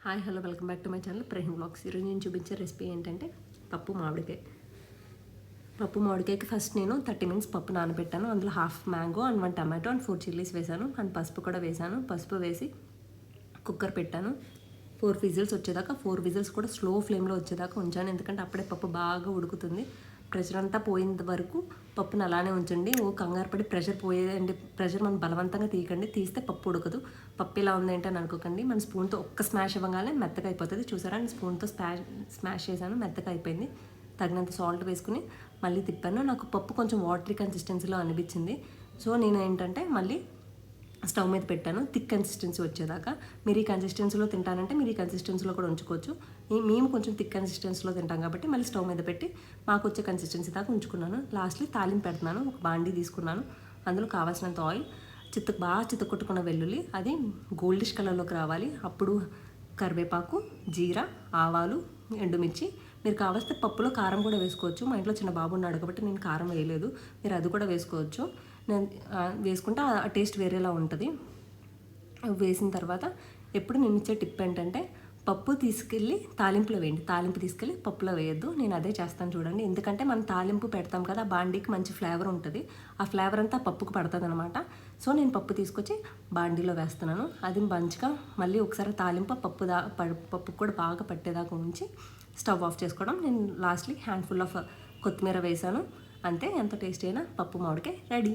Hi hello welcome back to my channel ప్రహీమ్ blogs. ఈరోజు నేను చూపించే రెసిపీ ఏంటంటే పప్పు మామిడికాయకి ఫస్ట్ నేను 30 minutes పప్పు నానబెట్టాను. అందులో half mango and 1 tomato and 4 chillies వేసాను అండ్ పసుపు కూడా వేసాను. పసుపు వేసి కుక్కర్ పెట్టాను. 4 విజిల్స్ వచ్చేదాకా 4 విజిల్స్ కూడా స్లో ఫ్లేమ్లో వచ్చేదాకా ఉంచాను. ఎందుకంటే అప్పుడే పప్పు బాగా ఉడుకుతుంది. ప్రెషర్ అంతా పోయేంత వరకు పప్పును అలానే ఉంచండి. కంగారు పడి ప్రెషర్ పోయేదండి. ప్రెషర్ మనం బలవంతంగా తీయకండి. తీస్తే పప్పు ఉడకదు. పప్పు ఇలా ఉంది ఏంటని అనుకోకండి. మన స్పూన్తో ఒక్క స్మాష్ ఇవ్వగానే మెత్తగా అయిపోతుంది. చూసారా, నేను స్పూన్తో స్మాష్ చేశాను, మెత్తగా అయిపోయింది. తగినంత సాల్ట్ వేసుకుని మళ్ళీ తిప్పాను. నాకు పప్పు కొంచెం వాటరీ కన్సిస్టెన్సీలో అనిపించింది. సో నేను ఏంటంటే మళ్ళీ స్టవ్ మీద పెట్టాను థిక్ కన్సిస్టెన్సీ వచ్చేదాకా. మీరు ఈ కన్సిస్టెన్సీలో తింటానంటే మీరు ఈ కన్సిస్టెన్సీలో కూడా ఉంచుకోవచ్చు. మేము కొంచెం థిక్ కన్సిస్టెన్సీలో తింటాం కాబట్టి మళ్ళీ స్టవ్ మీద పెట్టి మాకు వచ్చే కన్సిస్టెన్సీ దాకా ఉంచుకున్నాను. లాస్ట్లీ తాలింపు పెడుతున్నాను. ఒక బాండీ తీసుకున్నాను. అందులో కావాల్సినంత ఆయిల్, బాగా చితకొట్టుకున్న వెల్లుల్లి, అది గోల్డిష్ కలర్లోకి రావాలి. అప్పుడు కరివేపాకు, జీరా, ఆవాలు, ఎండుమిర్చి. మీరు కావాల్సిన పప్పులో కారం కూడా వేసుకోవచ్చు. మా ఇంట్లో చిన్న బాబు ఉన్నాడు కాబట్టి నేను కారం వేయలేదు. మీరు అది కూడా వేసుకోవచ్చు. నేను వేసుకుంటే ఆ టేస్ట్ వేరేలా ఉంటుంది. వేసిన తర్వాత ఎప్పుడు నేను ఇచ్చే టిప్ ఏంటంటే పప్పు తీసుకెళ్ళి తాలింపులో వేయండి. తాలింపు తీసుకెళ్ళి పప్పులో వేయద్దు. నేను అదే చేస్తాను చూడండి. ఎందుకంటే మనం తాలింపు పెడతాం కదా, బాండీకి మంచి ఫ్లేవర్ ఉంటుంది. ఆ ఫ్లేవర్ అంతా పప్పుకు పడుతుంది అనమాట. సో నేను పప్పు తీసుకొచ్చి బాండీలో వేస్తున్నాను. అది మంచిగా మళ్ళీ ఒకసారి తాలింపు పప్పుకు కూడా బాగా పట్టేదాకా ఉంచి స్టవ్ ఆఫ్ చేసుకోవడం. నేను లాస్ట్లీ హ్యాండ్ఫుల్ ఆఫ్ కొత్తిమీర వేసాను. అంతే, ఎంత టేస్టీ అయినా పప్పు మామిడికాయ రెడీ.